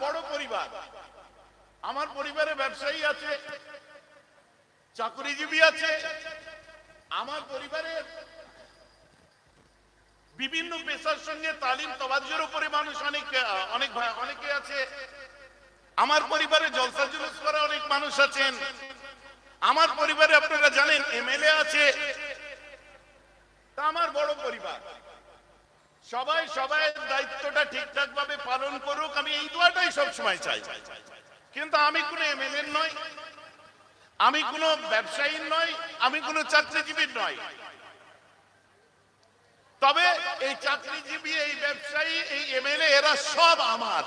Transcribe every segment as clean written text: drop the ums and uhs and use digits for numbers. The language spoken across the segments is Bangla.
বড় পরিবার, আমার পরিবারে ব্যবসায়ী আছে, চাকরিজীবী আছে, আমার পরিবারে বিভিন্ন পেশার সঙ্গে তালিম তওয়াজ্জুর উপরে মানুষ অনেকে আছে, আমার পরিবারে জলসা জুলুস করা অনেক মানুষ আছেন, আমার পরিবারে আপনারা জানেন এমএলএ আছে। তা আমার বড় পরিবার, সবাই সবাইয়ের দায়িত্বটা ঠিকঠাক ভাবে পালন করুক, আমি এই দোয়াটাই সবসময় চাই। কিন্তু আমি কোনো এমএলএ নই, আমি কোনো ব্যবসায়ী নই, আমি কোনো চাকরিজীবী নই। তবে এই চাকরিজীবী, এই ব্যবসায়ী, এই এমএলএ এরা সব আমার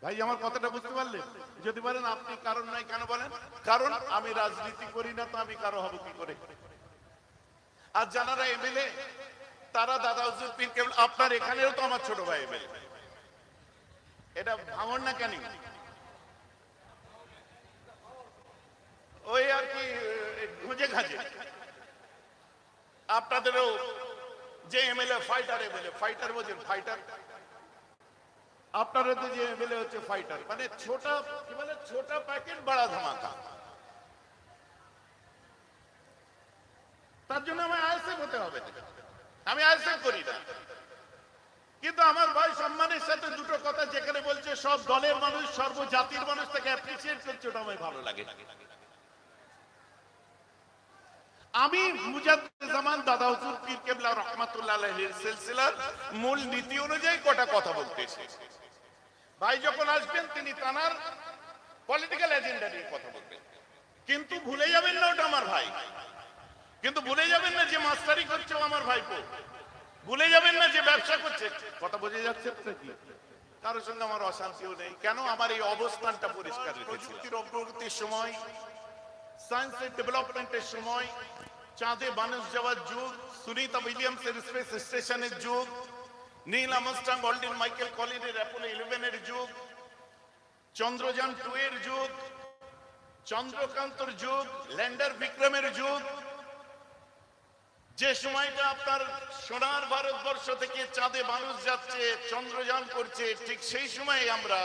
ভাই। আমার কথাটা বুঝতে পারলেন? যদি বলেন আপনি কারণ নাই, কেন বলেন? কারণ আমি রাজনীতি করি না, তো আমি কারো হব কি করে? আর যারা এমএলএ তারা দাদা হুজুর পীর কেবল, আপনার এখানেও তো আমার ছোট ভাই এমএলএ। এটা ভাঙন না কেন? ওই আর কি খুঁজে খাঁজে। আপনাদেরও যে এমএলএ ফাইটার, এমএলএ ফাইটার বোঝেন? ফাইটার আপনারও তো যে এমএলএ হচ্ছে ফাইটার, মানে ছোটা কি বলে, ছোটা প্যাকেট বড়া ধামাকা। তার জন্য আমার আইএসএফ হতে হবে, আমি আইএসএফ করি না। কিন্তু আমার ভাই সম্মানের সাথে দুটো কথা যেখানে বলছে সব দলের মানুষ, সর্বজাতির মানুষ তাকে অ্যাপ্রিসিয়েট করছে, ওটা আমার ভালো লাগে। আমি মুজাদ্দিদ-ই-জামান দাদা হুজুর পীর কেবলা রাহমাতুল্লাহ আলাইহির সিলসিলার মূল নীতি অনুযায়ী কটা কথা বলতেছি। ভাই যখন আসবেন তিনি তানার পলিটিক্যাল এজেন্ডা নিয়ে কথা বলবেন, কিন্তু ভুলে যাবেন না ওটা আমার ভাই। কিন্তু ভুলে যাবেন না যে মাস্টারি করছে আমার ভাইপো, ভুলে যাবেন না যে ব্যবসা করছে। কথা বোঝা যাচ্ছে কি? কারোর সঙ্গে আমার অশান্তিও নেই। কেন? আমার এই অবস্থানটা পরিষ্কার রেখেছি। প্রযুক্তির অগ্রগতির সময়, সায়েন্সের ডেভেলপমেন্টের সময়, চাঁদে মানুষ যাওয়ার যুগ, সুনিতা উইলিয়ামসের স্পেস স্টেশনের যুগ, নীল আমস্ট্রং অল্ডিন মাইকেল কলিনের অ্যাপোলো 11 যুগ, চন্দ্রযান 2 এর যুগ, চন্দ্রকান্তর যুগ, ল্যান্ডার বিক্রমের যুগ, যে সময়টা আপনার সোনার ভারতবর্ষ থেকে চাঁদে মানুষ যাচ্ছে, চন্দ্রযান করছে, ঠিক সেই সময় আমরা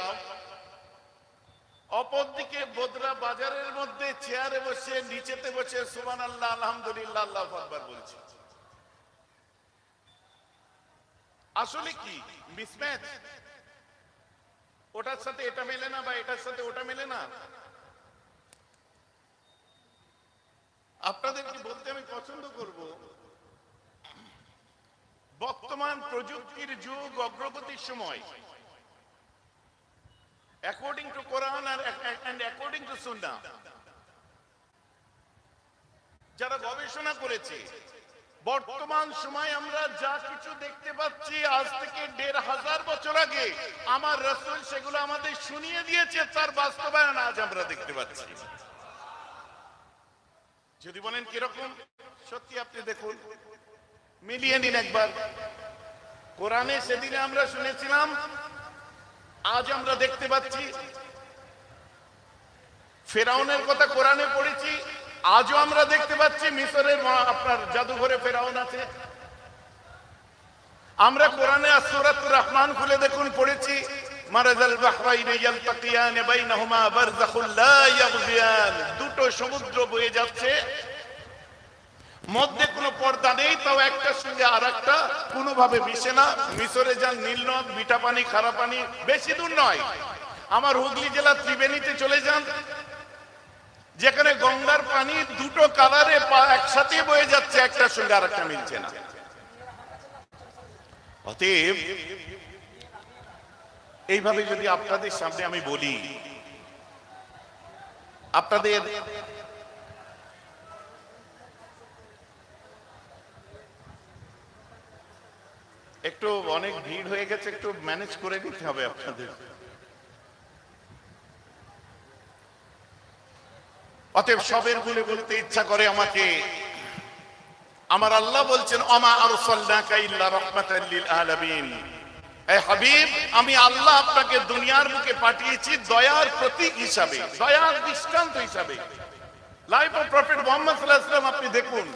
অপরদিকে বোদরা বাজারের মধ্যে চেয়ারে বসে, নিচেতে বসে সুবহানাল্লাহ, আলহামদুলিল্লাহ, আল্লাহু আকবার বলছি। আসলে কি মিসম্যাচ? ওটার সাথে এটা মেলে না, বা এটার সাথে ওটা মেলে না। আপনাদেরকে বলতে আমি পছন্দ করব, বর্তমান প্রযুক্তির যুগ, অগ্রগতির সময়, according to Quran and according to সুন্নাহ, যারা গবেষণা করেছে, বর্তমান সময় আমরা যা কিছু দেখতে পাচ্ছি আজ থেকে 1500 বছর আগে আমার রাসূল সেগুলো আমাদের শুনিয়ে দিয়েছে, তার বাস্তবায়ন আজ আমরা দেখতে পাচ্ছি। যদি বলেন কিরকম, সত্যি আপনি দেখুন, মিলিয়ে নিন একবার। কোরআনে সেদিনে আমরা শুনেছিলাম, আজ আমরা দেখতে পাচ্ছি। ফেরাউনের কথা কোরআনে পড়েছি, আজও আমরা দেখতে পাচ্ছি মিশরের আপনার জাদুঘরে ফেরাউন আছে। আমরা কোরআনে সূরাতুর রহমান খুলে দেখুন, পড়েছি মারাজাল বাহরাইনি ইয়ালতাকিয়ান বাইনাহুমা বারযাখুল লা ইয়াবগিয়ান, দুটো সমুদ্র বয়ে যাচ্ছে, মধ্যে কোনো পর্দা নেই, তাও একটার সঙ্গে আরেকটা কোনোভাবে মিশে না। মিশরে যান, নীল নদ, মিঠা পানি, খারা পানি, বেশি দূর নয়। আমার হুগলি জেলা ত্রিবেণীতে চলে যান, যেখানে গঙ্গার পানি দুটো কালারে একসাথে বয়ে যাচ্ছে, একটার সঙ্গে আরেকটা মিলছে না। অতএব এইভাবে যদি আপনাদের সামনে আমি বলি, আপনাদের একটু অনেক ভিড় হয়ে গেছে, একটু ম্যানেজ করে নিতে হবে আপনাদের। অতএব সবের গুলো বলতে ইচ্ছা করে আমাকে, আমার আল্লাহ বলছেন ওমা আরসালনাকা ইল্লা রাহমাতাল লিল আলামিন, এ হাবিব আমি আল্লাহ আপনাকে দুনিয়ার বুকে পাঠিয়েছি দয়ার প্রতীক হিসাবে, দয়ার দৃষ্টান্ত হিসাবে। লাইফ অফ প্রফেট মুহাম্মদ সাল্লাল্লাহু আলাইহি ওয়াসাল্লাম আপনি দেখুন,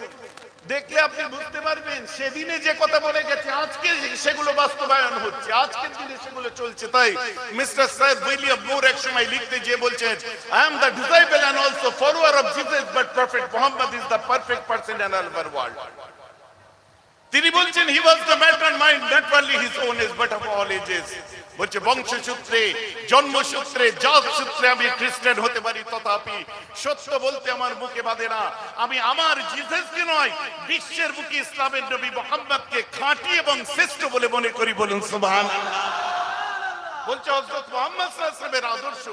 দেখলে আপনি বুঝতে পারবেন সেদিনে যে কথা বলে গেছে আজকে সেগুলো বাস্তবায়ন হচ্ছে, আজকের দিনে সেগুলো চলছে। তাই মিস্টার সাহেব উইলিয়াম মুর এক সময় লিখতে যে বলছেন, I am the disciple and also follower of Jesus but prophet Muhammad is the perfect person in all over world. তিনি বলছেন he was the matter mind not only his own age but of all ages. বলছে বংশসূত্রে, জন্মসূত্রে, জাত সূত্রে আমি খ্রিস্টান হতে পারি, তথাপি সত্য বলতে আমার মুখে বাঁধে না। আমি আমার জিসাসকে নয়, বিশ্বের বুকে ইসলামের নবী মুহাম্মদকে খাঁটি এবং শ্রেষ্ঠ বলে মনে করি। বলুন সুবহানাল্লাহ। বলছে হযরত মুহাম্মদ সাল্লাল্লাহু আলাইহি ওয়াসাল্লামের আদর্শ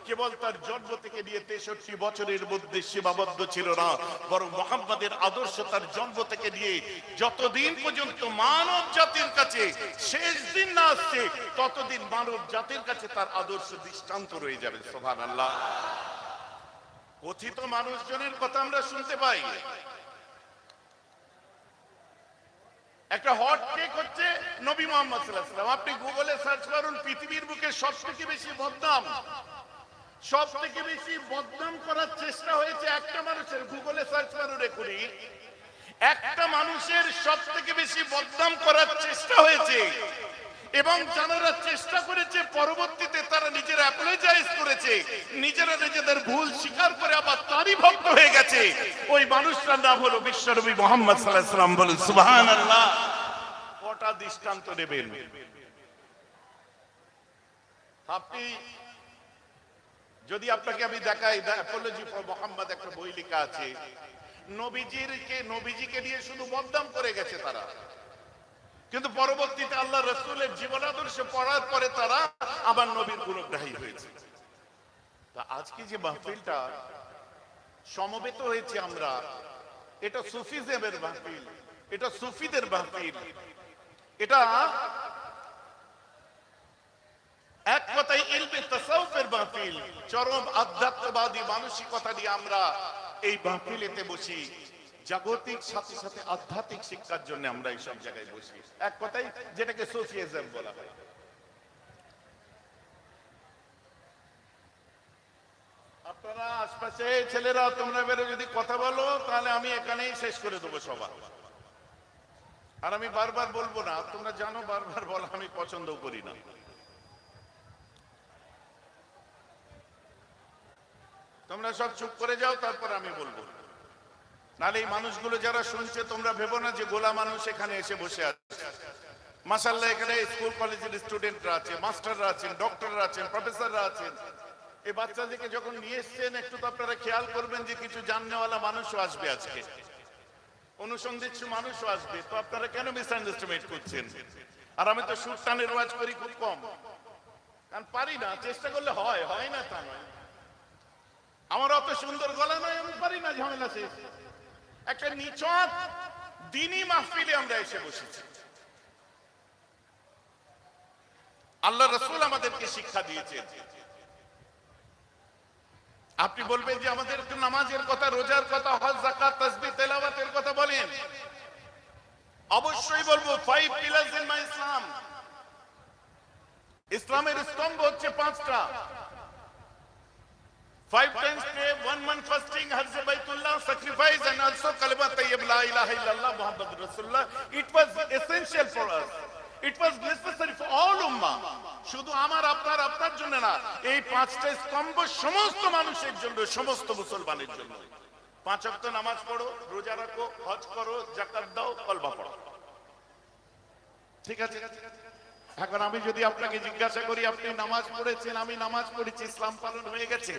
কেবল তার জন্ম থেকে নিয়ে 63 বছরের মধ্যে সীমাবদ্ধ ছিল না, বরং মুহাম্মাদের আদর্শ তার জন্ম থেকে নিয়ে যতদিন পর্যন্ত মানব জাতির কাছে শেষ দিন না আসছে ততদিন মানব জাতির কাছে তার আদর্শ দৃষ্টান্ত রয়ে যাবে। সুবহানাল্লাহ। কথিত মানুষজনের কথা আমরা শুনতে পাই, একটা হট কেক হচ্ছে নবী মুহাম্মদ সাল্লাল্লাহু আলাইহি ওয়াসাল্লাম। আপনি গুগলে সার্চ করুন, পৃথিবীর বুকে সবথেকে বেশি বদনাম, সবথেকে বেশি বদনাম করার চেষ্টা হয়েছে একটা মানুষের। গুগলে সার্চ করুন এখনই, একটা মানুষের সবথেকে বেশি বদনাম করার চেষ্টা হয়েছে এবং যারা চেষ্টা করেছে পরবর্তীতে তারা নিজেরা অ্যাপোলোজাইজ করেছে, নিজেরা নিজেদের ভুল স্বীকার করে আবার তারই ভক্ত হয়ে গেছে। ওই মানুষটার নাম হলো বিশ্বনবী মুহাম্মদ সাল্লাল্লাহু আলাইহি ওয়াসাল্লাম। বলুন সুবহানাল্লাহ। কটা দৃষ্টান্ত নেবেন আপনি? যদি আপনাকে আমি দেখাই, দ্য অ্যাপোলজি ফর মুহাম্মদ একটা বই লেখা আছে, নবীজিকে নিয়ে শুধু বদনাম করে গেছে তারা, কিন্তু পরবর্তীতে আল্লাহ রাসূলের জীবন আদর্শ পড়ার পরে তারা আবার নবীর গুণগ্রাহী হয়েছে। তা আজকে যে মাহফিলটা সমবেত হয়েছে আমরা, এটা সুফিজমের মাহফিল, এটা সুফিদের মাহফিল, এটা এক কথায় ইলমে তাসাউফের মাহফিল, চরম আধ্যাত্মবাদী মানসিকতা নিয়ে আমরা এই মাহফিলেতে বসি। জাগতিক সাথে সাথে আধ্যাত্মিক শিক্ষার জন্য আমরা এই সব জায়গায় বসি, এক কথায় যেটাকে সুফিজম বলা হয়। আপনারা আশপাশে ছেলেরা তোমরা বেরো যদি কথা বলো তাহলে আমি এখানেই শেষ করে দেবো সভা। আর আমি বারবার বলবো না, তোমরা জানো বারবার বলা আমি পছন্দ করি না। তোমরা সব চুপ করে যাও, তারপর আমি বলবো। নাহলে এই মানুষগুলো যারা শুনছে তোমরা ভেবো না যে গোলা মানুষ এখানে এসে বসে আছে। মাশাআল্লাহ, এখানে স্কুল কলেজের স্টুডেন্টরা আছে, মাস্টাররা আছেন, ডক্টররা আছেন, প্রফেসররা আছেন। এই বাচ্চাদেরকে যখন নিয়ে এসছেন একটু তো আপনারা খেয়াল করবেন যে কিছু জাননেওয়ালা মানুষও আসবে, আজকে অনুসন্ধিৎসু মানুষও আসবে। তো আপনারা কেন মিসআন্ডারস্ট্যান্ড করছেন? আর আমি তো সুর টানের ওয়াজ করি খুব কম, কারণ পারি না, চেষ্টা করলে হয়, হয় না তা নয়। আমার অত সুন্দর গলা নয়, আমি পারি না, ঝামেলা শেষ। একটা নিছক দ্বীনি মাহফিলে আমরা এসে বসেছি। আল্লাহ রাসূল আমাদেরকে শিক্ষা দিয়েছেন। আপনি বলবেন যে আমাদের একটু নামাজের কথা, রোজার কথা, হজ, যাকাত, তাসবিহ, তেলাওয়াতের কথা বলেন। অবশ্যই বলবো। 5 pillars in my Islam। ইসলামের স্তম্ভ হচ্ছে 5টা। 5 times pray, 1 month fasting, Hajj Baitullah, sacrifice, and also kalima tayyib la ilaha illallah Muhammadur Rasulullah. It was essential for us. It was necessary for all ummah. শুধু আমার আপনার জন্য না, এই 5টা স্তম্ভ সমস্ত মানুষের জন্য, সমস্ত মুসলমানের জন্য। 5 ওয়াক্ত নামাজ পড়ো, রোজা রাখো, হজ করো, যাকাত দাও, কলমা পড়ো। ঠিক আছে? এখন আমি যদি আপনাকে জিজ্ঞাসা করি আপনি নামাজ পড়েছেন, আমি নামাজ পড়েছি, ইসলাম পালন হয়ে গেছে?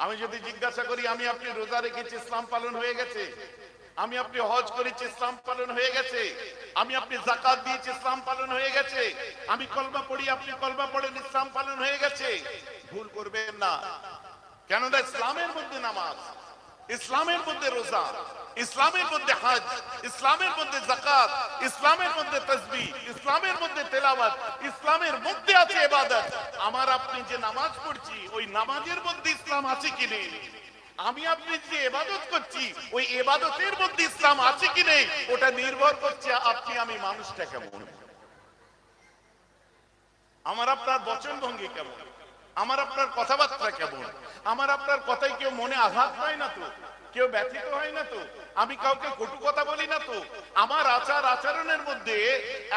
আমি যদি জিজ্ঞাসা করি আমি আপনি রোজা রেখেছি, ইসলাম পালন হয়ে গেছে? আমি আপনি হজ করেছি, ইসলাম পালন হয়ে গেছে? আমি আপনি যাকাত দিয়েছি, ইসলাম পালন হয়ে গেছে? আমি কলমা পড়ি, আপনি কলমা পড়েন, ইসলাম পালন হয়ে গেছে? ভুল করবেন না, কেননা ইসলামের মধ্যে নামাজ, ইসলামের মধ্যে রোজা, ইসলামের মধ্যে হজ, ইসলামের মধ্যে যাকাত, ইসলামের মধ্যে তাসবিহ, ইসলামের মধ্যে তেলাওয়াত, ইসলামের মধ্যে আছে ইবাদত। আমার আপনি যে নামাজ পড়ছি ওই নামাজের মধ্যে ইসলাম আছে কি নেই? আমি আপনি যে ইবাদত করছি ওই ইবাদতের মধ্যে ইসলাম আছে কি নেই ওটা নির্ভর করছে আপনি আমি মানুষটা কেমন, আমার আপনার বচন ভঙ্গি কেমন। আমার আপনার কথাবার্তা কেমন? আমার আপনার কথায় কেউ মনে আঘাত পায় না তো? কেউ ব্যথিত হয় না তো? আমি কাউকে কটু কথা বলি না তো? আমার আচার আচরণের মধ্যে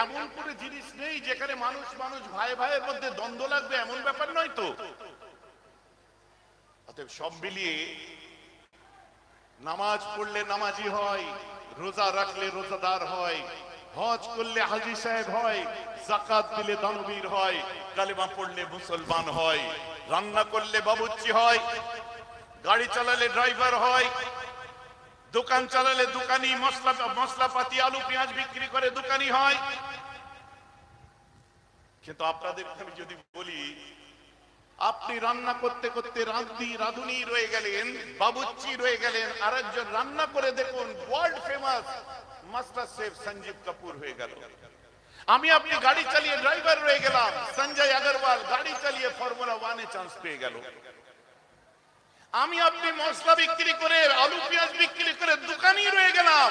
এমন কোনো জিনিস নেই যেখানে মানুষ মানুষ ভাই ভাইয়ের মধ্যে দ্বন্দ্ব লাগবে, এমন ব্যাপার নয় তো। অতএব সব মিলিয়ে নামাজ পড়লে নামাজি হয়, রোজা রাখলে রোজাদার হয়, হজ করলে হাজী সাহেব হয়, যাকাত দিলে দানবীর হয়, কালেমা পড়লে মুসলমান হয়, রান্না করলে বাবুর্চি হয়, গাড়ি চালালে ড্রাইভার হয়, দোকান চালালে দোকানি, মশলাপাতি আলু পেঁয়াজ বিক্রি করে দোকানি হয়। কিন্তু আপনাদের আমি যদি বলি, আপনি রান্না করতে করতে রাঁধুনি রয়ে গেলেন, বাবুর্চি রয়ে গেলেন, আরেকজন রান্না করে দেখুন world famous master chef Sanjeev Kapoor হয়ে গেল। আমি আপনি গাড়ি চালিয়ে ড্রাইভার রয়ে গেলাম, সঞ্জয় আগরওয়াল গাড়ি চালিয়ে ফর্মুলা 1-এ চান্স পেয়ে গেল। আমি আপনি মশলা বিক্রি করে আলু পেঁয়াজ বিক্রি করে দোকানি রয়ে গেলাম,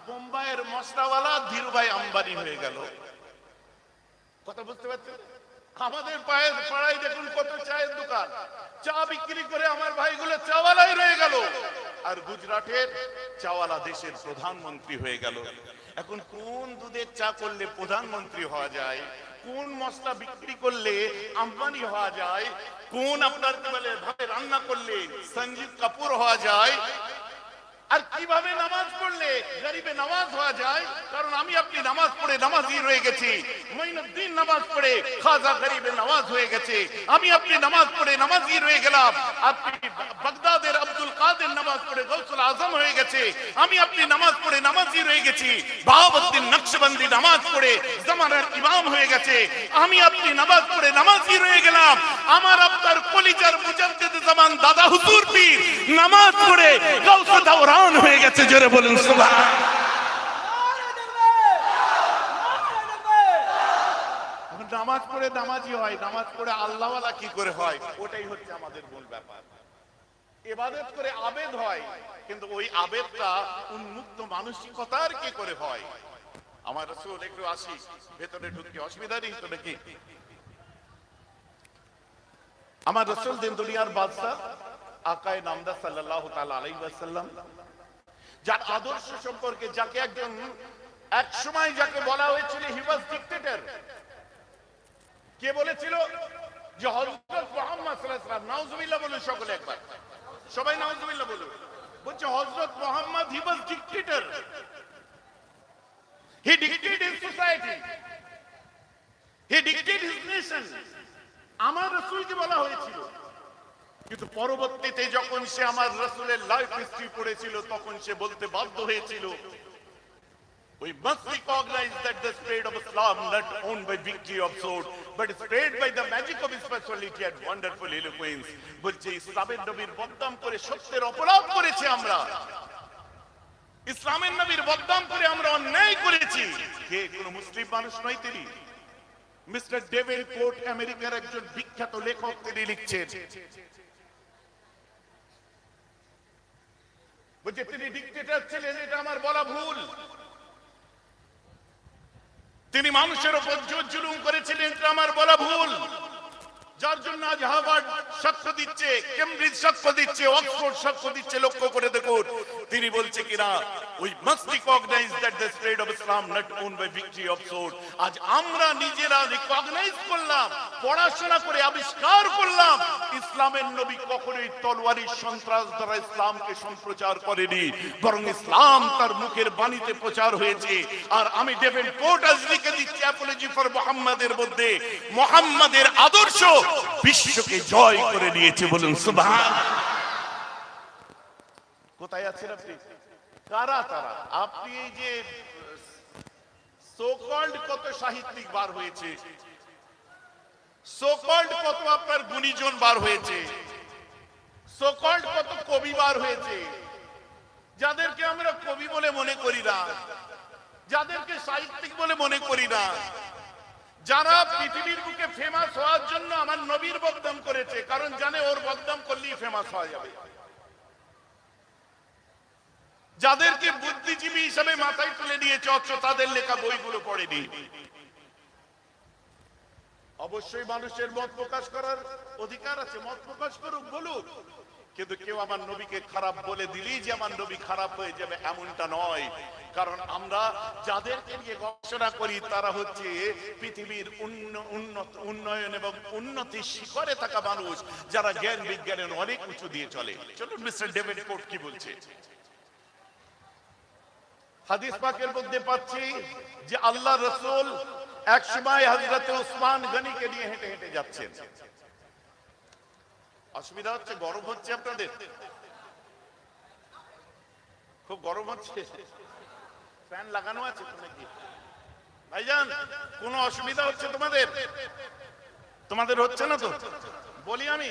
বোম্বাইয়ের মশলাওয়ালা ধীরুভাই আম্বানি হয়ে গেল। কথা বুঝতে পারছেন? আমাদের পাড়ায় দেখুন কত চায়ের দোকান, চা বিক্রি করে আমার ভাইগুলো চাওয়ালাই রয়ে গেল, আর গুজরাটের চাওয়ালা দেশের প্রধানমন্ত্রী হয়ে গেল। এখন কোন দুধের চা করলে প্রধানমন্ত্রী হওয়া যায়, কোন মশলা বিক্রি করলে আম্বানি হওয়া যায়, কোন আপনার ভাবে রান্না করলে সঞ্জীব কাপুর হওয়া যায়, আর কিভাবে নামাজ পড়লে গরিবে নামাজ হওয়া যায়? কারণ আমি আপনি নামাজ পড়ে নামাজি রয়ে গেছি, মঈনুদ্দিন নামাজ পড়ে খাজা গরিবে নামাজ হয়ে গেছে, আমি আপনি নামাজ পড়ে নামাজি রয়ে গেলাম, আপনি বাগদাদের আব্দুল কাদের নামাজ পড়ে গৌসুল আজম হয়ে গেছে, আমি আপনি নামাজ পড়ে নামাজি রয়ে গেছি, বাহাউদ্দিন নকশবন্দি নামাজ পড়ে জামানার ইমাম হয়ে গেছে, আমি আপনি নামাজ পড়ে নামাজি রয়ে গেলাম, আমার আপনার কলিজার মুজাদ্দিদ জামান দাদা হুজুর পীর নামাজ পড়ে গাউসে দাওরা হয়ে গেছে। জোরে বলুন সুবহান। নামাজ পড়ে নামাজি হয়, নামাজ পড়ে আল্লাহওয়ালা কি করে হয়, ওটাই হচ্ছে আমাদের মূল ব্যাপার। ইবাদত করে আবেদ হয়, কিন্তু ওই আবেদটা উন্মুক্ত মানসিকতার কি করে হয়? আমার রাসূল একটু আসি ভেতরে ঢুকতে, অসুবিধা নেই তো নাকি? আমার রাসূল দিন দুনিয়ার বাদশা আকায়ে নামদার সাল্লাল্লাহু তাআলা আলাইহি ওয়াসাল্লাম, যার আদর্শ সম্পর্কে, যাকে একজন এক সময় যাকে বলা হয়েছিল হি ওয়াজ ডিক্টেটর, কে বলেছিল যে হযরত মুহাম্মদ সাল্লাল্লাহু আলাইহি ওয়াসাল্লাম, নাউজুবিল্লাহ বলুন সকলে একবার, সবাই নাউজুবিল্লাহ বলুন, বলছে হযরত মুহাম্মদ হি ওয়াজ ডিক্টেটর, হি ডিক্টেটেড হিজ সোসাইটি, হি ডিক্টেটেড হিজ নেশন। আমার রাসূলকে বলা হয়েছিল, কিন্তু পরবর্তীতে যখন সে আমার রাসূলের লাইফ হিস্ট্রি পড়েছিল, তখন সে বলতে বাধ্য হয়েছিল, we must recognize that the spread of Islam not owned by victory of sword but spread by the magic of spirituality and wonderful eloquence। বলছে ইসলামের নবীর বদনাম করে সত্যের অপরাধ করেছি আমরা, ইসলামের নবীর বদনাম করে আমরা অন্যায় করেছি। কে? কোন মুসলিম মানুষ নয় তিনি, মিস্টার ডেভিড কোর্ট, আমেরিকার একজন বিখ্যাত লেখক, তিনি লিখছেন, বলছে তিনি ডিক্টেটর ছিলেন, এটা আমার বলা ভুল। তিনি মানুষের উপর জোর জুলুম করেছিলেন, এটা আমার বলা ভুল। যার জন্য আজ হার্ভার্ড সাক্ষ্য দিচ্ছে, কেমব্রিজ সাক্ষ্য দিচ্ছে, অক্সফোর্ড সাক্ষ্য দিচ্ছে, লক্ষ্য করে দেখুন। তিনি বলছে কিনা, we must recognize that the spread of Islam not owned by victory of sword। আজ আমরা নিজেরা রিকগনাইজ করলাম, পড়াশোনা করে আবিষ্কার করলাম, ইসলামের নবী কখনোই তলোয়ারি সন্ত্রাস দ্বারা ইসলামকে সম্প্রচার করেনি, বরং ইসলাম তার মুখের বাণীতে প্রচার হয়েছে। আর আমি ডেভিড কোর্ট আজ লিখে দিচ্ছি অ্যাপোলজি ফর মুহাম্মাদের মধ্যে, মুহাম্মাদের আদর্শ বিশ্বকে জয় করে নিয়েছে। বলুন সুবহান। কোথায় আছেন আপনি? কারা তারা? আপনি এই যে সোকল্ড কত সাহিত্যিক বার হয়েছে, সোকল্ড কত আপনার গুণীজন বার হয়েছে, সোকল্ড কত কবি বার হয়েছে, যাদেরকে আমরা কবি বলে মনে করি না, যাদেরকে সাহিত্যিক বলে মনে করি না, যারা পৃথিবীর বুকে ফেমাস হওয়ার জন্য আমার নবীর বদনাম করেছে, কারণ জানে ওর বদনাম করলেই ফেমাস হওয়া যাবে, যাদেরকে বুদ্ধিজীবী হিসেবে মাথায় তুলে নিয়েছে, অথচ তাদের লেখা বইগুলো পড়েনি। অবশ্যই মানুষের মত প্রকাশ করার অধিকার আছে, মত প্রকাশ করুক, বলুক, কিন্তু কেউ আমার নবীকে খারাপ বলে দিলেই যে আমার নবী খারাপ হয়ে যাবে এমনটা নয়। কারণ আমরা যাদেরকে নিয়ে গবেষণা করি তারা হচ্ছে পৃথিবীর উন্নয়ন এবং উন্নতির শিখরে থাকা মানুষ, যারা জ্ঞান বিজ্ঞানের অনেক উঁচু দিয়ে চলে। চলুন মিস্টার ডেভিড কোট কি বলছে। হাদিস পাকের মধ্যে পাচ্ছি যে আল্লাহ রাসূল এক সময় হযরত ওসমান গনিকে নিয়ে হেঁটে হেঁটে যাচ্ছেন। অসুবিধা হচ্ছে? গরম হচ্ছে আপনাদের? খুব গরম হচ্ছে? ফ্যান লাগানো আছে তো নাকি? ভাইজান কোনো অসুবিধা হচ্ছে তোমাদের? তোমাদের হচ্ছে না তো? বলি আমি,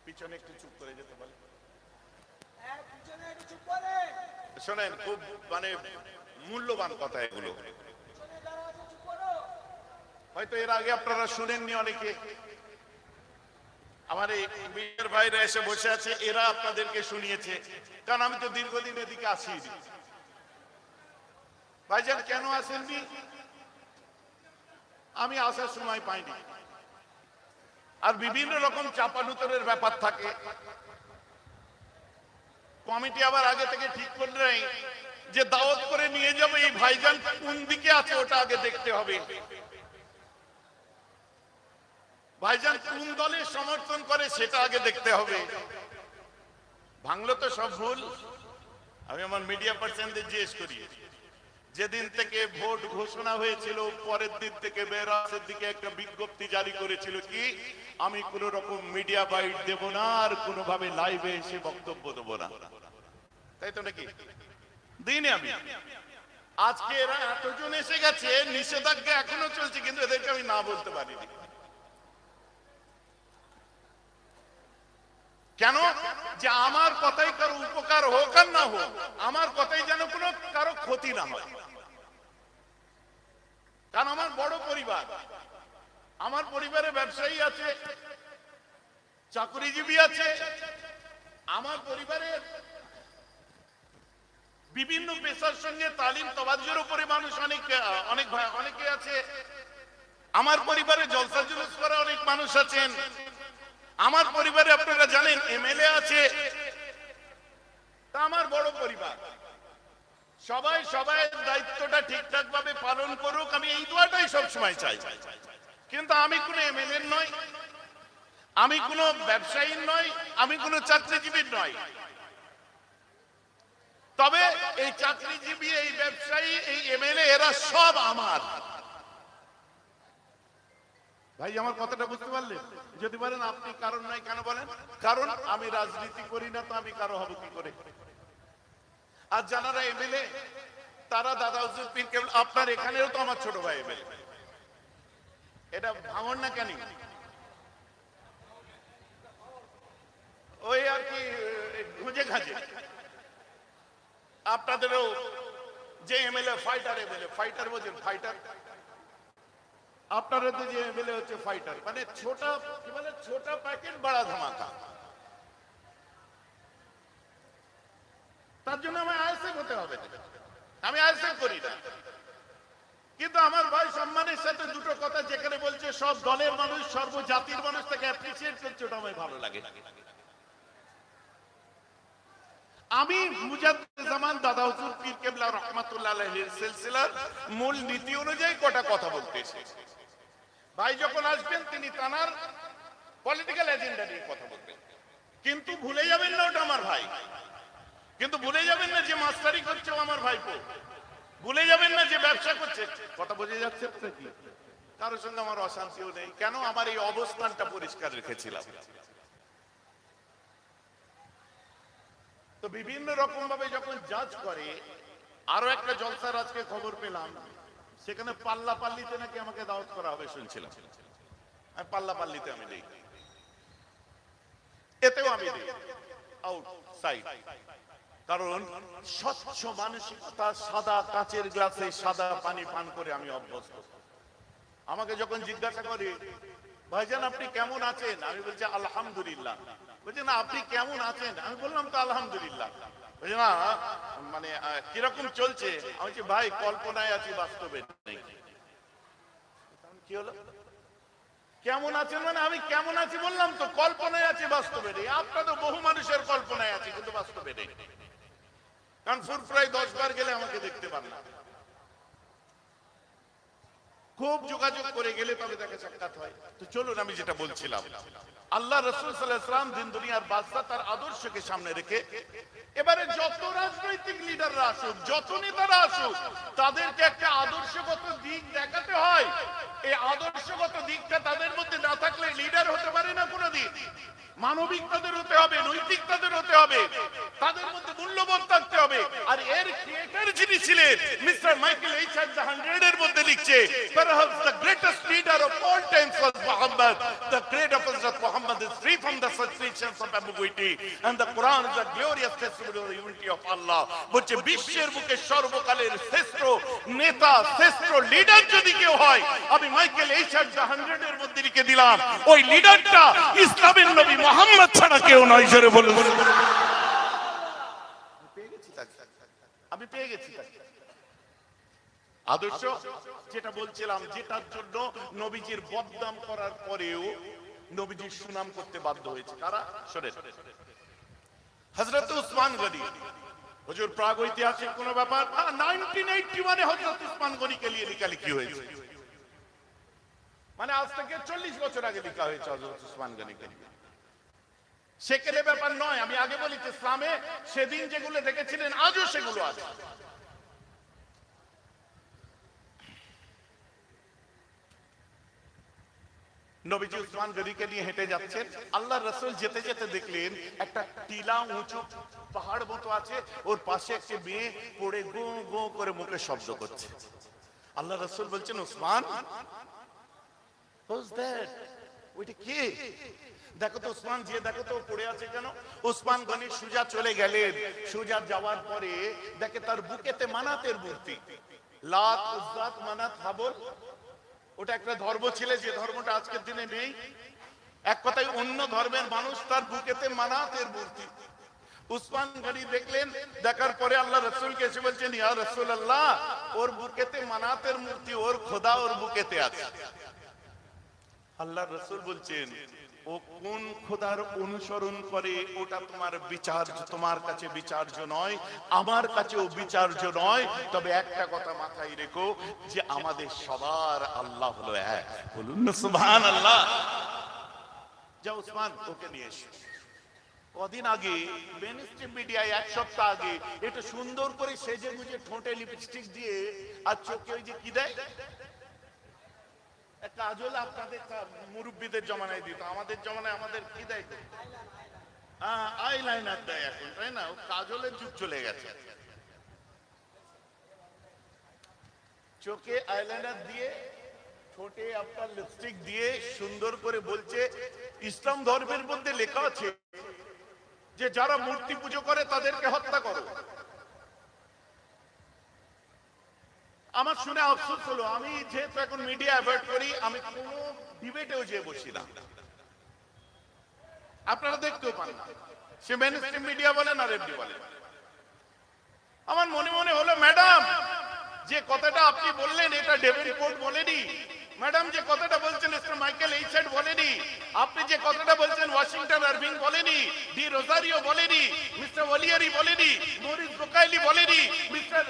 পিছনে একটু চুপ করে যেতে বলে। শোনেন, খুব মানে মূল্যবান কথা এগুলো, হয়তো এর আগে আপনারা শুনেননি অনেকে। আমার এই বিয়ের ভাইরা এসে বসে আছে, এরা আপনাদেরকে শুনিয়েছে, কারণ আমি তো দীর্ঘদিন এদিকে আসিনি। ভাইজান কেন আসেননি? আমি আসার সময় পাইনি, আর বিভিন্ন রকম চাপানুতরের ব্যাপার থাকে। কমিটি আবার আগে থেকে ঠিক করে নেয় যে দাওয়াত করে নিয়ে যাবে, এই ভাইজান কোন দিকে আছে ওটা আগে দেখতে হবে, ভাইজান কোন দলের সমর্থন করে সেটা আগে দেখতে হবে। ভাঙলো তো সব ভুল। আমি আমার মিডিয়া পার্সনদের জিজ্ঞেস করি, যেদিন থেকে ভোট ঘোষণা হয়েছিল পরের দিন থেকে মেরাজের দিকে একটা বিজ্ঞপ্তি জারি করেছিল কি, আমি কোন রকম মিডিয়া বাইট দেব না, আর কোনোভাবে লাইভে এসে বক্তব্য দেব না, তাই তো নাকি? দিনে আমি আজকে এরা এতজন এসে গেছে, নিষেধাজ্ঞা এখনো চলছে, কিন্তু এদেরকে আমি না বলতে পারিনি। কেন? যে আমার কথাই কারো উপকার হোক আর না হোক, আমার কথাই যেন কোনো কারো ক্ষতি না হয়। কারণ আমার বড় পরিবার, আমার পরিবারে ব্যবসায়ী আছে, চাকরিজীবী আছে, আমার পরিবারে বিভিন্ন পেশার সঙ্গে তালিম তওয়াজ্জুর উপরে মানুষ অনেকে আছে। আমার পরিবারে জলসা জুলুস করা অনেক মানুষ আছেন। আমার পরিবারে আপনারা জানেন এমএলএ আছে। তা আমার বড় পরিবার, সবাই সবাই দায়িত্বটা ঠিকঠাক ভাবে পালন করুক, আমি এই দোয়াটাই সবসময় চাই। কিন্তু আমি কোনো এমএলএ নই, আমি কোনো ব্যবসায়ী নই, আমি কোনো চাকরিজীবী নই। তবে এই চাকরিজীবী, এই ব্যবসায়ী, এই এমএলএ এরা সব আমার ভাই। আমার কথাটা বুঝতে পারলেন? যদি বলেন আপনি কারণ নাই, কেন বলেন? কারণ আমি রাজনীতি করি না, তো আমি কারো হব কি করে? আর যারা এমএলএ তারা দাদা হুজুর পীর কেবলা, আপনার এখানেও তো আমার ছোট ভাই এমএলএ। এটা ভাঙন না কেন? ওই আর কি খুঁজে খাজে। আপনাদেরও যে এমএলএ ফাইটার, এমএলএ ফাইটার বোঝেন? ফাইটার আপনারা তো যে এমএলএ হচ্ছে ফাইটার, মানে ছোটা কি বলে, ছোটা প্যাকেট বড়া ধামাকা। তার জন্য আমি আইএসএফ হতে হবে, আমি আইএসএফ করি না। কিন্তু আমার ভাই সম্মানের সাথে দুটো কথা যেখানে বলছে সব দলের মানুষ, সর্বজাতির মানুষ তাকে অ্যাপ্রিসিয়েট করছে, ওটা আমার ভালো লাগে। আমি মুজাদ্দিদ দাদা হুজুর পীর কেবলা রহমাতুল্লাহ আলাইহির সিলসিলার মূল নীতি অনুযায়ী কটা কথা বলতেছে। ভাই যখন আসবেন তিনি তানার পলিটিক্যাল এজেন্ডা নিয়ে কথা বলবেন, কিন্তু ভুলে যাবেন না ওটা আমার ভাই। কিন্তু ভুলে যাবেন না যে মাস্টারি করছে আমার ভাইপো, ভুলে যাবেন না যে ব্যবসা করছে। কথা বোঝা যাচ্ছে কি? কারোর সঙ্গে আমার অশান্তিও নেই। কেন? আমার এই অবস্থানটা পরিষ্কার রেখেছিলাম। তো বিভিন্ন রকম ভাবে যখন জাজ করে, আরো একটা জলসার আজকে খবর পেলাম, সেখানে পাল্লা পাল্লিতে নাকি আমাকে দাওয়াত করা হবে শুনছিলাম। আমি পাল্লা পাল্লিতে আমি দেই, এতেও আমি দেই আউটসাইড। কারণ স্বচ্ছ মানসিকতা, সাদা কাচের গ্লাসে সাদা পানি পান করে আমি অভ্যস্ত। আমাকে যখন জিজ্ঞাসা করে ভাইজান আপনি কেমন আছেন, আমি বলছি আলহামদুলিল্লাহ। বলছি না আপনি কেমন আছেন, আমি বললাম তো আলহামদুলিল্লাহ। বুঝলি না, মানে কিরকম চলছে? আমি বলছি ভাই কল্পনায় আছি, বাস্তবে নেই। কি হলো? কেমন আছেন মানে আমি কেমন আছি বললাম তো, কল্পনায় আছি বাস্তবে নেই। আপনার তো বহু মানুষের কল্পনায় আছে কিন্তু বাস্তবে নেই, কারণ ফুরফুরায় 10 বার গেলে আমাকে দেখতে পান না। খুব যোগাযোগ করে গেলে তবে তাকে সাক্ষাৎ হয়। তো চলুন আমি যেটা বলছিলাম, আল্লাহ রাসূল সাল্লাল্লাহু আলাইহি ওয়াসাল্লাম দিন দুনিয়ার বাদশা, তার আদর্শকে সামনে রেখে এবারে যত রাজনৈতিক লিডাররা আসুক, যত নেতারা আসুক, তাদেরকে একটা আদর্শগত দিক দেখাতে হয়। এই আদর্শগত দিকটা তাদের মধ্যে না থাকলে লিডার হতে পারে না কোনোদিন। মানবিক তাদের হতে হবে, নৈতিক তাদের হতে হবে, তাদের মধ্যে মূল্যবোধ থাকতে হবে। আর এর ক্রিয়েটর যিনি ছিলেন mister Michael H are the 100 এর মধ্যে লিখছে, perhaps the greatest leader of all times was Muhammad. The great apostle Muhammad is free from the suspicions of ambiguity, and the Quran is a glorious testimony of the unity of Allah. বলছে বিশ্বের বুকে সর্বকালের শ্রেষ্ঠ নেতা, শ্রেষ্ঠ লিডার যদি কেউ হয়, আমি মাইকেল এইচ আর দ্য 100 এর মধ্যে লিখে দিলাম, ওই লিডারটা ইসলামের নবী মুহাম্মদ ছাড়া কেউ নয়। জোরে বলুন। আমি পেয়ে গেছি আদর্শ, যেটা বলছিলাম, যেটার জন্য নবীজির বদনাম করার পরেও নবীজির সুনাম করতে বাধ্য হয়েছে কারা? শোনেন, হযরত উসমান গনি, হুজুর প্রাগ ঐতিহাসিক কোন ব্যাপার, 1981 এ হযরত উসমান গনিকে নিয়ে লেখালেখি হয়েছে, মানে আজ থেকে 40 বছর আগে লেখা হয়েছে হযরত উসমান গনিকে নিয়ে। সেকেলে ব্যাপার নয়, আমি আগে বলি ইসলামে সেদিন যেগুলো দেখেছিলেন আজও সেগুলো আছে। নবীজি উসমান গনিকে নিয়ে হেঁটে যাচ্ছেন, আল্লাহর রাসূল যেতে যেতে দেখলেন একটা টিলা উঁচু পাহাড় মতো আছে, ওর পাশে একটা মেয়ে পড়ে গো গো করে মুখে শব্দ করছে। আল্লাহর রাসূল বলছেন, উসমান, who's that? ওইটা কে? দেখো তো উসমান, যে দেখো তো পড়ে আছে কেন? উসমান গনি সুজা চলে গেলেন, সুজা যাওয়ার পরে দেখে তার বুকেতে মানাতের মূর্তি, লাত, উজ্জাত, মানাত, হাবল। ওটা একটা ধর্ম ছিল যে ধর্মটা আজকের দিনে নেই। এক কথায় অন্য ধর্মের মানুষ, তার বুকেতে মানাতের মূর্তি। উসমান গনি দেখলেন, দেখার পরে আল্লাহ রাসূলকে এসে বলছেন, ইয়া রাসূলুল্লাহ, ওর বুকেতে মানাতের মূর্তি, ওর খোদা ওর বুকেতে আছে। আল্লাহ রাসূল বলছেন, ও কোন খোদার অনুসরণ করে ওটা তোমার বিচার, তোমার কাছে বিচার্য নয়, আমার কাছেও বিচার্য নয়। তবে একটা কথা মাথায় রেখো, যে আমাদের সবার আল্লাহ হলো এক। বলুন না সুবহানাল্লাহ। যাও উসমান, ওকে নিয়ে এসো। কদিন আগে মেইনস্ট্রিম মিডিয়ায়, এক সপ্তাহ আগে, এটা সুন্দর করে সেজে গুজে ঠোঁটে লিপস্টিক দিয়ে আর চোখে ওই যে কি দেয় কাজল, আপনাদের মুরব্বীদের জমানায় দিত, আমাদের জমানায় আমাদের কি দেয়? আইলাইনার দেয় এখন, তাই না? কাজলের যুগ চলে গেছে। চোখে আইলাইনার দিয়ে, ঠোঁটে আপনার লিপস্টিক দিয়ে সুন্দর করে বলছে, ইসলাম ধর্মের মধ্যে লেখা আছে যে যারা মূর্তি পুজো করে তাদেরকে হত্যা করো। আমার শুনে আফসোস হলো, আমি যেহেতু এখন মিডিয়া অ্যাভয়েড করি, আমি কোনো ডিবেটেও যেয়ে বসি না, আপনারা দেখতেও পান না, সে মেইনস্ট্রিম মিডিয়া বলেন আর এমডি বলেন। আমার মনে মনে হলো, ম্যাডাম যে কথাটা আপনি বললেন এটা ডেভেনপোর্ট বলেনি, ম্যাডাম যে কথাটা বলছেন মিস্টার মাইকেল এইচআর বলেনি, আপনি যে কথাটা বলছেন ওয়াশিংটন আরভিং বলেনি, ডি রোজারিও বলেনি, মিস্টার ওলিয়ারি বলেনি, মরিস বুকাইলি বলেনি, মিস্টার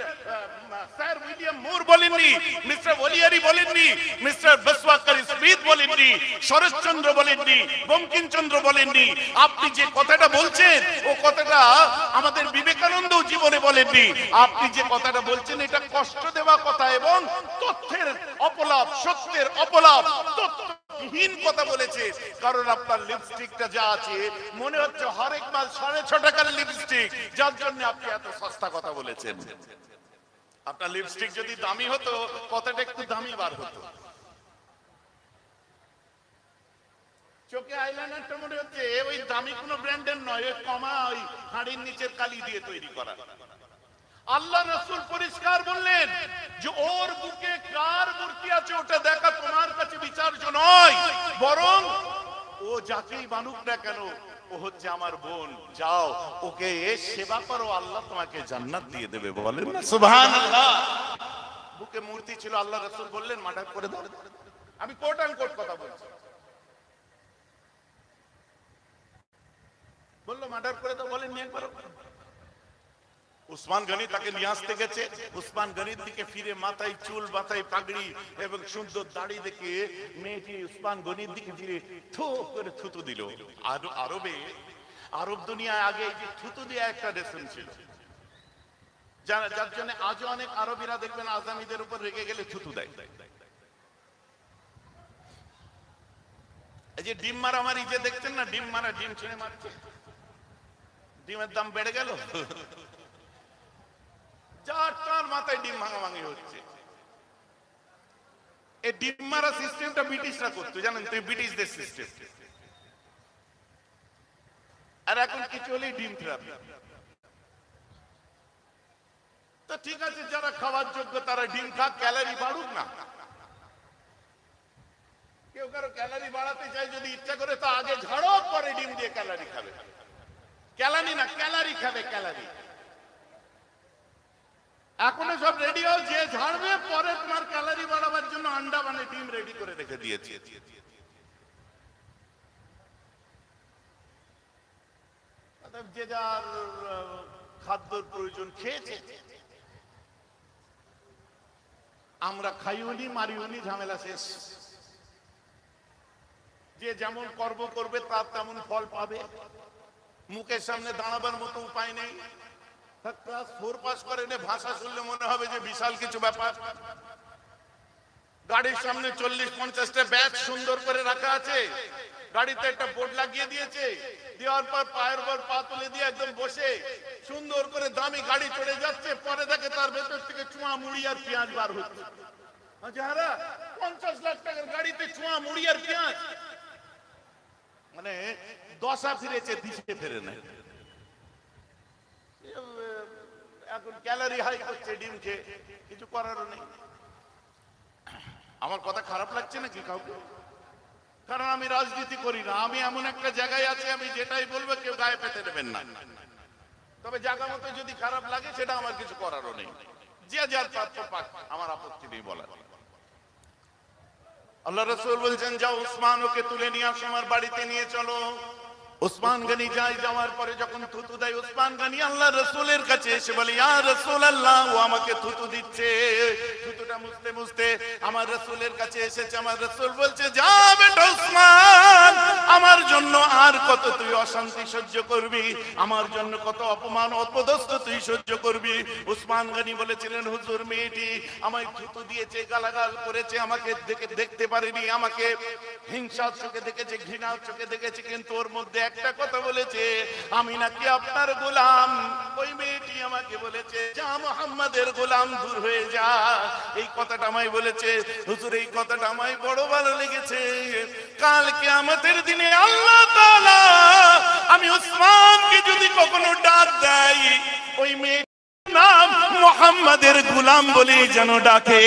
স্যার উইলিয়াম মুর বলেননি, মিস্টার ওলিয়ারি বলেননি, মিস্টার বসওয়াকার স্মিথ বলেননি, শরৎচন্দ্র বলেননি, বঙ্কিমচন্দ্র বলেননি। আপনি যে কথাটা বলছেন ও কথাটা আমাদের বিবেকানন্দও জীবনে বলেননি। আপনি যে কথাটা বলছেন এটা কষ্ট দেওয়া কথা এবং তথ্যের অপলাপ, সত্যের অপলাপ, তথ্যহীন কথা বলেছে। কারণ আপনার লিপস্টিকটা যা আছে মনে হচ্ছে হরেক মাল 6.5 টাকার লিপস্টিক, যার জন্য আপনি এত সস্তা কথা বলেছেন। আপনার লিপস্টিক যদি দামি হতো, কথাটা একটু দামি বার হতো। চোখে আইলাইনারটা মনে হচ্ছে ওই দামি কোনো ব্র্যান্ডের নয়, ওই কমা ওই হাড়ির নিচের কালি দিয়ে তৈরি করা। আল্লাহ রাসূল পরিষ্কার বললেন যে ওর বুকে কার মূর্তি আছে ওটা দেখা তোমার কাছে বিচার্য নয়, বরং ও যাকেই বানুক না কেন ও হচ্ছে আমার বোন, যাও ওকে সেবা করো, আল্লাহ তোমাকে জান্নাত দিয়ে দেবে। বলেন না সুবহানাল্লাহ। বুকে মূর্তি ছিল, আল্লাহ রাসূল বললেন মার্ডার করে দাও। আমি কোট আন কোট কথা বলছি, বললো মার্ডার করে দাও। বলেন একবার। উসমান গনি তাকে নিয়ে আসতে গেছে, উসমান গনির দিকে ফিরে মাথায় চুল, মাথায় পাগড়ি এবং সুন্দর দাড়ি দেখে মেয়েটি উসমান গনির দিকে ফিরে থু করে থুতু দিল। আর আরব দুনিয়ায় আগে এই যে থুতু দেয়া একটা রেশন ছিল, যার জন্য আজও অনেক আরবিরা দেখবেন আজামিদের উপর রেগে গেলে থুতু দেয়। এই যে ডিম মারামারি যে দেখছেন না, ডিম মারা, ডিম ছিঁড়ে মারছে, ডিমের দাম বেড়ে গেল, যার মাথায় ডিম ভাঙাভাঙি হচ্ছে। এই ডিম মারা সিস্টেমটা ব্রিটিশরা করতো, জানেন তো, ব্রিটিশদের সিস্টেম। আর এখন কিছু হলেই ডিম থেরাপি। তো ঠিক আছে, যারা খাওয়ার যোগ্য তারা ডিম খাক, ক্যালোরি বাড়ুক না। কেউ কারো ক্যালোরি বাড়াতে চাই যদি ইচ্ছা করে, তো আগে ঝাড়ো, পরে ডিম দিয়ে ক্যালোরি খাবে। ক্যালানি না, ক্যালোরি খাবে, ক্যালোরি। এখন সব রেডি হও, যে ঝাড়বে পরে তোমার ক্যালোরি বাড়াবার জন্য আন্ডা মানে ডিম রেডি করে রেখে দিয়েছে। যে যার খাদ্যর প্রয়োজন খেয়েছে, আমরা খাইওনি, মারিওনি, ঝামেলা শেষ। যে যেমন কর্ম করবে তার তেমন ফল পাবে। মুখের সামনে দাঁড়াবার মতো উপায় নেই। ক্লাস 4 পাস করে নে, ভাষা শুনলে মনে হবে যে বিশাল কিছু ব্যাপার। গাড়ির সামনে 40-50টা ব্যাচ সুন্দর করে রাখা আছে, গাড়িতে একটা বোর্ড লাগিয়ে দিয়েছে, দেওয়ার পর পায়ের উপর পা তুলে দিয়ে একদম বসে সুন্দর করে দামি গাড়ি চড়ে যাচ্ছে, পরে দেখে তার ভেতর থেকে চুয়া মুড়ি আর পেঁয়াজ বার হচ্ছে। যারা 50 লাখ টাকার গাড়িতে চুয়া মুড়ি আর পেঁয়াজ, মানে দশা ফিরেছে, দিশে ফেরে নাই। এখন ক্যালোরি হাই করছে ডিম খেয়ে, কিছু করারও নেই। আমার কথা খারাপ লাগছে নাকি কাউকে? কারণ আমি রাজনীতি করি না, আমি এমন একটা জায়গায় আছি, আমি যেটাই বলবো কেউ গায়ে পেতে দেবেন না। তবে জায়গা মতো যদি খারাপ লাগে সেটা আমার কিছু করারও নেই, যে যার প্রাপ্য পাক, আমার আপত্তি নেই বলার। আল্লাহ রাসূল বলছেন, যাও উসমান ওকে তুলে নিয়ে আসো, আমার বাড়িতে নিয়ে চলো। উসমান গনি যায়, যাওয়ার পরে যখন থুতু দেয়, উসমান গনি আল্লাহ রাসূলের কাছে এসে বলে, ইয়া রাসূলুল্লাহ, ও আমাকে থুতু দিচ্ছে। থুতুটা মুছতে মুছতে আমার রাসূলের কাছে এসেছে। আমার রাসূল বলছে, যা বেটা উসমান, আমার জন্য আর কত তুই অশান্তি সহ্য করবি, আমার জন্য কত অপমান অপদস্থ তুই সহ্য করবি। উসমান গনি বলেছিলেন, হুজুর মেয়েটি আমায় থুতু দিয়েছে, গালাগাল করেছে, আমাকে দেখতে পারিনি, আমাকে হিংসার চোখে দেখেছে, ঘৃণার চোখে দেখেছে, কিন্তু ওর মধ্যে একটা কথা বলেছে, আমি নাকি আপনার গোলাম। ওই মেয়েটি আমাকে বলেছে, যা মুহাম্মাদের গোলাম, দূর হয়ে যা। এই কথাটা আমায় বলেছে। হুজুর, এই কথাটা আমায় বড় ভালো লেগেছে। কাল কিয়ামতের দিনে আল্লাহ তাআলা আমি উসমানকে যদি কখনো ডাক দেয়, ওই মেয়েটির নাম মুহাম্মাদের গোলাম বলেই যেন ডাকে।